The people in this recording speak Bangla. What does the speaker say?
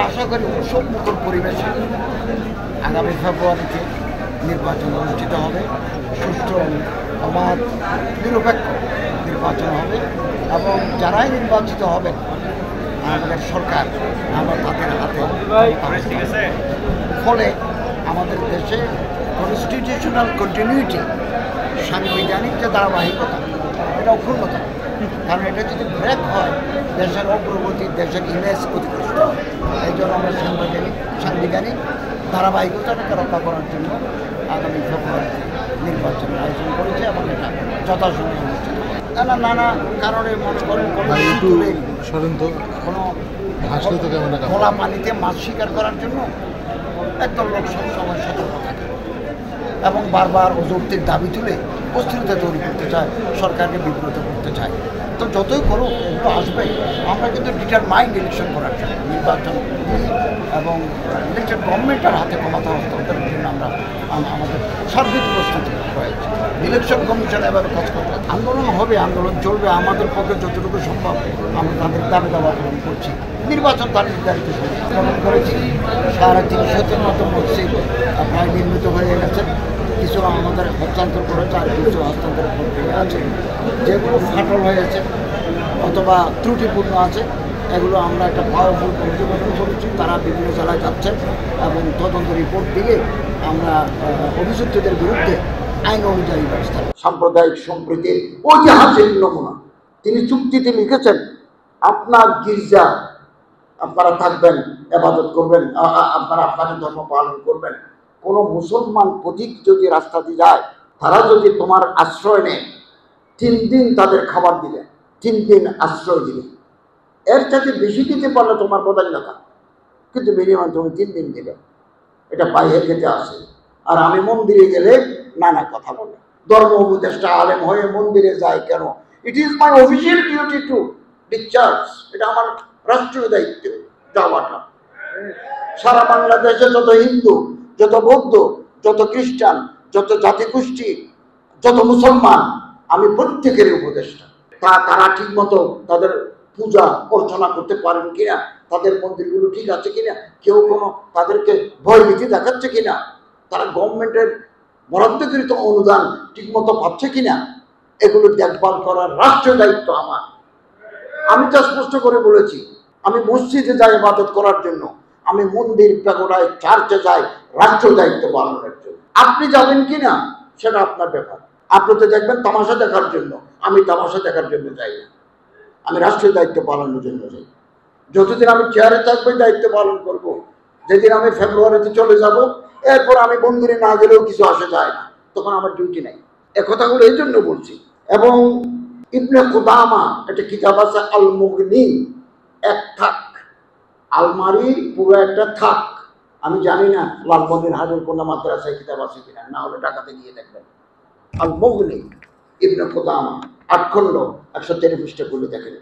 আশা করি উৎসবমুখর পরিবেশে আগামী ফেব্রুয়ারিতে নির্বাচন অনুষ্ঠিত হবে, সুষ্ঠু অবাধ নিরপেক্ষ নির্বাচন হবে এবং যারাই নির্বাচিত হবেন আমাদের সরকার আমরা তাদের হাতে, ফলে আমাদের দেশে কনস্টিটিউশনাল কন্টিনিউটি, সাংবিধানিক যে ধারাবাহিকতা, এটা অক্ষুণ্ণতা। কারণ এটা যদি ব্রেক হয় দেশের অগ্রগতি, দেশের ইমেজ ক্ষতিগ্রস্ত হয়। এই জন্য আমরা সাংবিধানিক ধারাবাহিকতাটাকে রক্ষা করার জন্য আগামী ফেব্রুয়ারিতে নির্বাচন আয়োজন করেছে এবং এটা যথাসময়ে অনুষ্ঠিত হয়। নানা কারণে মনে করেন কোনো খোলা পানিতে মাছ শিকার করার জন্য একদল লোক সবসময় সতর্ক থাকে এবং বারবার অযৌক্তিক দাবি তুলে অস্থিরতা তৈরি করতে চায়, সরকারকে বিব্রত করতে চায়। তো যতই করুক এগুলো আসবে, আমরা কিন্তু ডিটারমাইন্ড ইলেকশন করার জন্য নির্বাচন এবং ইলেকটেড গভর্নমেন্টের হাতে ক্ষমতা হস্তান্তরের জন্য আমরা আমাদের সার্বিক প্রস্তুতি রয়েছে। ইলেকশন কমিশন এভাবে কাজ করবে, আন্দোলন হবে, আন্দোলন চলবে, আমাদের পক্ষে যতটুকু সম্ভব আমরা তাদের দাবি দাবা পূরণ করছি। নির্বাচন তার নির্ধারিত সময় পালন করেছি। 350 মতো মসজিদ প্রায় নির্মিত হয়ে গেছে, কিছু আমাদের হস্তান্তর করেছে আর কিছু হস্তান্তর প্রক্রিয়া আছে। যেগুলো ফাটল হয়েছে অথবা ত্রুটিপূর্ণ আছে এগুলো আমরা একটা পাওয়ারফুল প্রতিবেদন করেছি, তারা বিভিন্ন জেলায় যাচ্ছেন এবং তদন্ত রিপোর্ট দিলে আমরা অভিযুক্তদের বিরুদ্ধে আইন অনুযায়ী ব্যবস্থা। সাম্প্রদায়িক সম্প্রীতির ঐতিহাসিক নমুনা তিনি চুক্তিতে লিখেছেন, আপনার গির্জা আপনারা থাকবেন, ইবাদত করবেন, আপনারা আপনাদের ধর্ম পালন করবেন। কোনো মুসলমান প্রতীক যদি রাস্তা দিয়ে যায়, তারা যদি তোমার আশ্রয় নেয়, 3 দিন তাদের খাবার দিলে, 3 দিন আশ্রয় দিলে, এর চাইতে বেশি দিতে পারলে তোমার বদান্যতা, কিন্তু মিনিমাম তুমি 3 দিন দিলে। এটা পায়ে খেতে আসে। আর আমি মন্দিরে গেলে নানা কথা বলে, ধর্ম উপদেষ্টা আলেম হয়ে মন্দিরে যায় কেন? It is my official duty to discharge, এটা আমার রাষ্ট্রীয় দায়িত্ব যাওয়াটা। সারা বাংলাদেশে যত হিন্দু, যত বৌদ্ধ, যত খ্রিস্টান, যত জাতিগোষ্ঠী, যত মুসলমান, আমি প্রত্যেকের উপদেষ্টা। তারা ঠিক মতো তাদের পূজা অর্চনা করতে পারেন কিনা, তাদের মন্দিরগুলো ঠিক আছে কিনা, কেউ কোনো তাদেরকে ভয়ভীতি দেখাচ্ছে কিনা, তারা গভর্নমেন্টের বরাদ্দকৃত অনুদান ঠিকমতো পাচ্ছে কিনা, এগুলো দেখভাল করার রাষ্ট্রীয় দায়িত্ব আমার। আমি তা স্পষ্ট করে বলেছি, আমি মসজিদে যাই ইবাদত করার জন্য, আমি মন্দির, প্যাগোডায়, চার্চে যাই রাষ্ট্রীয় দায়িত্ব পালনের জন্য। আপনি যাবেন কিনা সেটা আপনার ব্যাপার। আপনি তো দেখবেন তামাশা দেখার জন্য, আমি তামাশা দেখার জন্য যাই না, আমি রাষ্ট্রীয় দায়িত্ব পালনের জন্য যাই। যতদিন আমি চেয়ারে থাকবো দায়িত্ব পালন করব। যেদিন আমি ফেব্রুয়ারিতে চলে যাব, এরপর আমি মন্দিরে না গেলেও কিছু আসে যায় না, তখন আমার ডিউটি নাই। এ কথাগুলো এই জন্য বলছি। এবং ইবনে কুদামা একটা কিতাব আছে আল মুগনি, এক থাক, আলমারি পুরো একটা থাক। আমি জানি না লালমন্দির হাজর কন্যা মাদ্রাসায় কিতাব আছে কিনা, না হলে ঢাকাতে গিয়ে দেখবেন। আল মুগনি ইবনে কুদামা 8 খণ্ড 113 পৃষ্ঠা খুলে দেখেন।